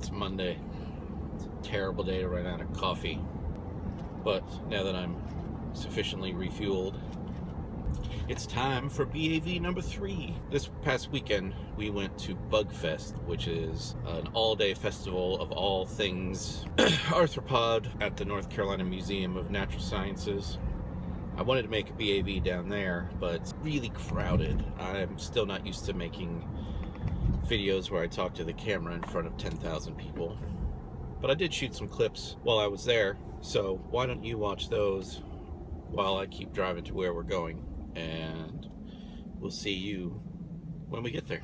It's Monday. It's a terrible day to run out of coffee. But now that I'm sufficiently refueled, it's time for B.A.V. number 3. This past weekend, we went to Bugfest, which is an all-day festival of all things arthropod at the North Carolina Museum of Natural Sciences. I wanted to make a B.A.V. down there, but it's really crowded. I'm still not used to making videos where I talk to the camera in front of 10,000 people. But I did shoot some clips while I was there, so why don't you watch those while I keep driving to where we're going, and we'll see you when we get there.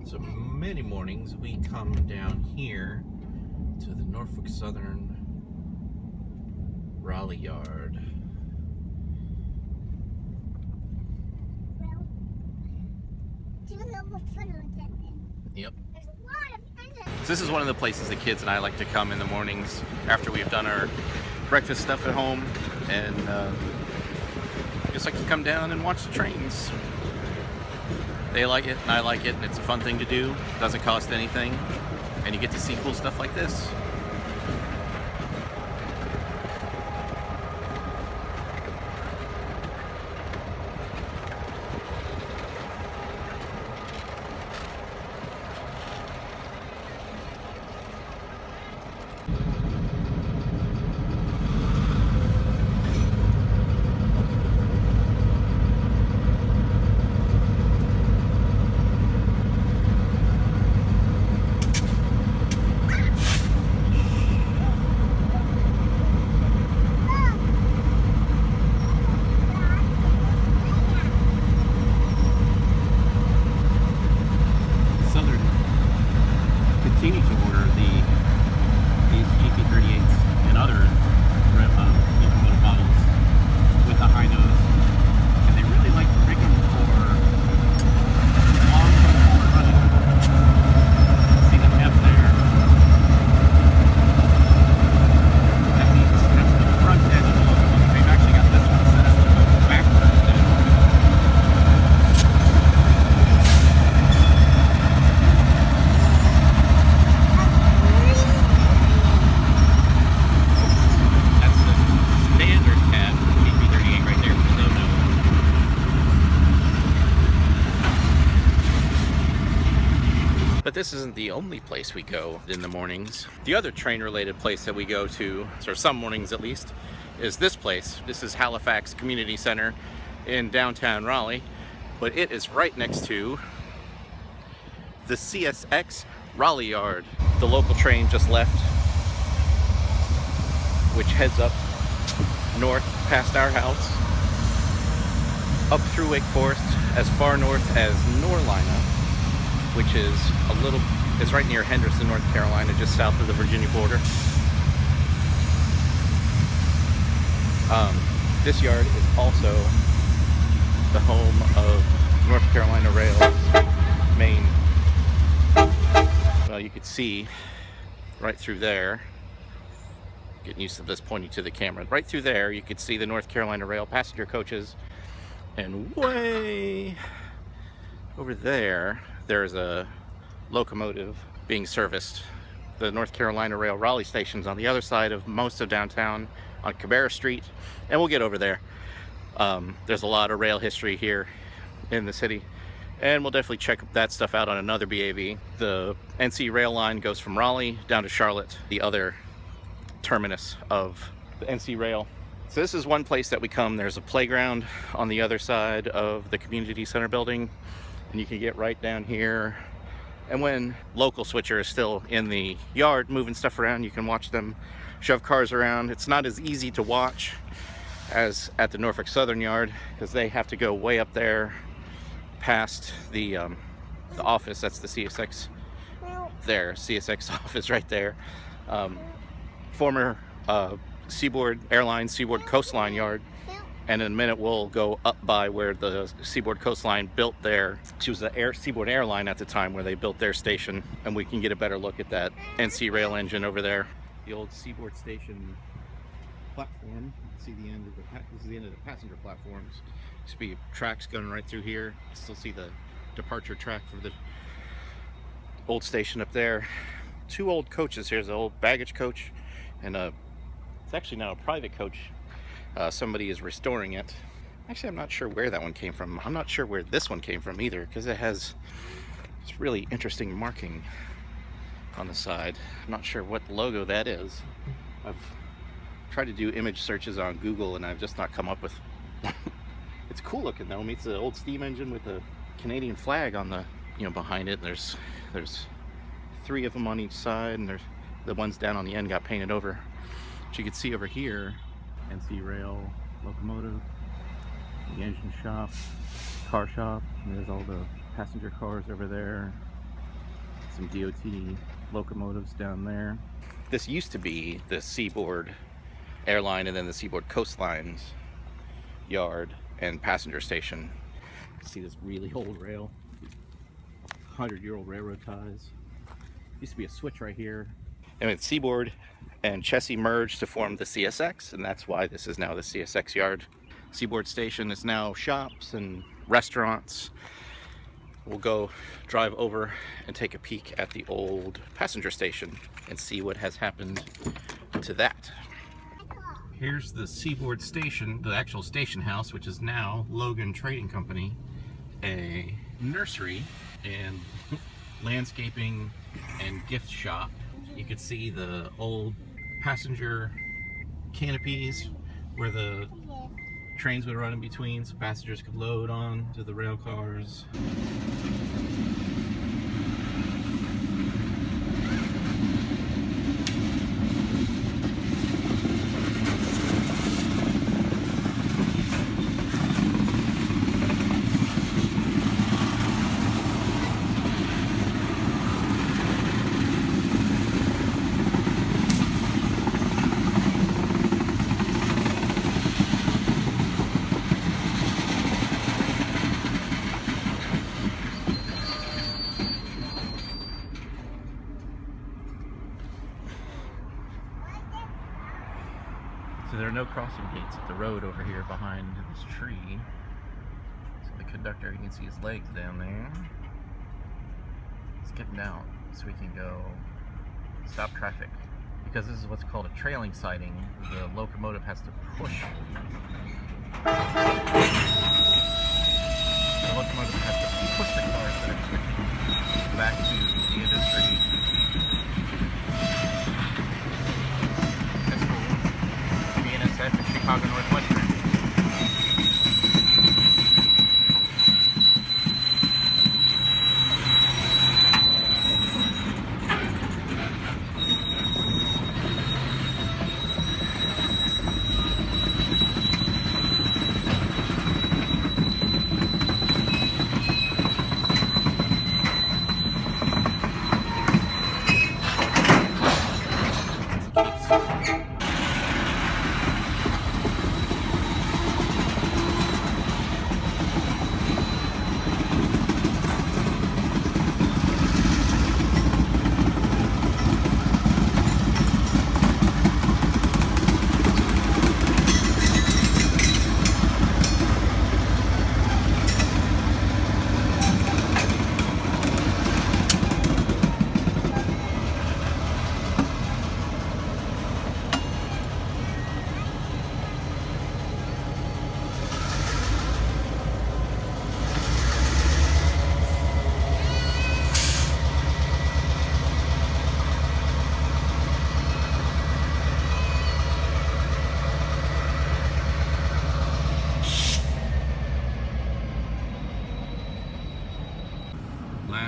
So many mornings we come down here to the Norfolk Southern Raleigh Yard. Yep. So this is one of the places the kids and I like to come in the mornings after we've done our breakfast stuff at home, and just like to come down and watch the trains. They like it, and I like it, and it's a fun thing to do. Doesn't cost anything, and you get to see cool stuff like this. this isn't the only place we go in the mornings. The other train-related place that we go to, or some mornings at least, is this place. This is Halifax Community Center in downtown Raleigh, but it is right next to the CSX Raleigh Yard. The local train just left, which heads up north past our house, up through Wake Forest, as far north as Norlina, which is it's right near Henderson, North Carolina, just south of the Virginia border. This yard is also the home of North Carolina Rail's main, well, you could see right through there, getting used to this pointing to the camera, right through there you could see the North Carolina Rail passenger coaches, and way over there there's a locomotive being serviced. The North Carolina Rail Raleigh station's on the other side of most of downtown on Cabarrus Street, and we'll get over there. There's a lot of rail history here in the city, and we'll definitely check that stuff out on another B.A.V. The NC rail line goes from Raleigh down to Charlotte, the other terminus of the NC rail. So this is one place that we come. There's a playground on the other side of the community center building, and you can get right down here. And when local switcher is still in the yard moving stuff around, you can watch them shove cars around. It's not as easy to watch as at the Norfolk Southern yard, because they have to go way up there past the office. That's the CSX there, CSX office right there. Former Seaboard Airlines Seaboard Coastline yard, and in a minute we'll go up by where the Seaboard Coastline built their, she was the Seaboard Airline at the time, where they built their station, and we can get a better look at that NC rail engine over there. The old Seaboard Station platform, see the end of this is the end of the passenger platforms. Used to be tracks going right through here. You still see the departure track for the old station up there. Two old coaches here. There's an old baggage coach, and it's actually now a private coach. Somebody is restoring it. Actually, I'm not sure where that one came from. I'm not sure where this one came from either, because it has this really interesting marking on the side. I'm not sure what logo that is. I've tried to do image searches on Google, and I've just not come up with it's cool looking though. It's an old steam engine with a Canadian flag on the, behind it. There's three of them on each side, and there's the ones down on the end got painted over. But you can see over here, NC Rail locomotive, the engine shop, car shop, and there's all the passenger cars over there, some DOT locomotives down there. This used to be the Seaboard Airline and then the Seaboard Coastlines yard and passenger station. You see this really old rail, 100-year-old railroad ties. Used to be a switch right here. And it's Seaboard and Chessie merged to form the CSX, and that's why this is now the CSX yard. Seaboard Station is now shops and restaurants. We'll go drive over and take a peek at the old passenger station and see what has happened to that. Here's the Seaboard Station, the actual station house, which is now Logan Trading Company, a nursery and landscaping and gift shop. You could see the old passenger canopies where the trains would run in between so passengers could load on to the rail cars. So there are no crossing gates at the road over here behind this tree. So the conductor, you can see his legs down there. He's getting out so we can go stop traffic. Because this is what's called a trailing siding, the locomotive has to push. The locomotive has to push the cars that are switching back to the end of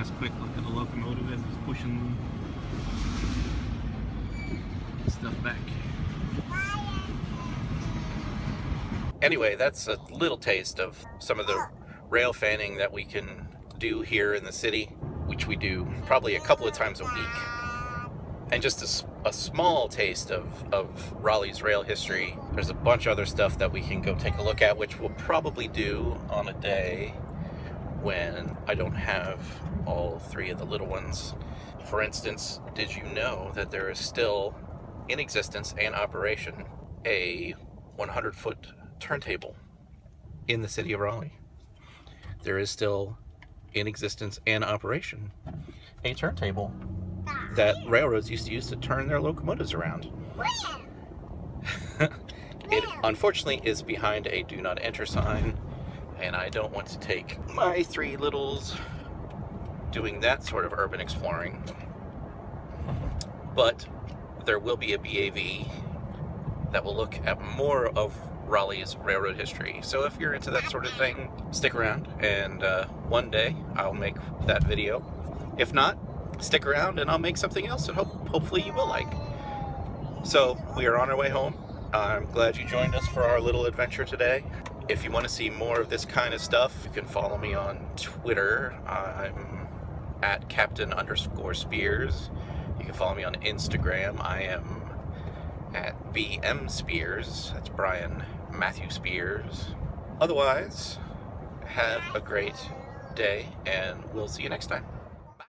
last quick look at the locomotive as it's pushing stuff back. Anyway, that's a little taste of some of the rail fanning that we can do here in the city, which we do probably a couple of times a week. And just a small taste of Raleigh's rail history. There's a bunch of other stuff that we can go take a look at, which we'll probably do on a day when I don't have all three of the little ones. For instance, did you know that there is still in existence and operation a 100-foot turntable in the city of Raleigh? There is still in existence and operation a turntable that railroads used to use to turn their locomotives around. It unfortunately is behind a do not enter sign, and I don't want to take my three littles doing that sort of urban exploring. But there will be a B.A.V that will look at more of Raleigh's railroad history. So if you're into that sort of thing, stick around, and one day I'll make that video. If not, stick around and I'll make something else that hopefully you will like. So we are on our way home. I'm glad you joined us for our little adventure today. If you want to see more of this kind of stuff, you can follow me on Twitter. I'm at Captain_Spears. You can follow me on Instagram. I am at BM Spears. That's Brian Matthew Spears. Otherwise, have a great day, and we'll see you next time.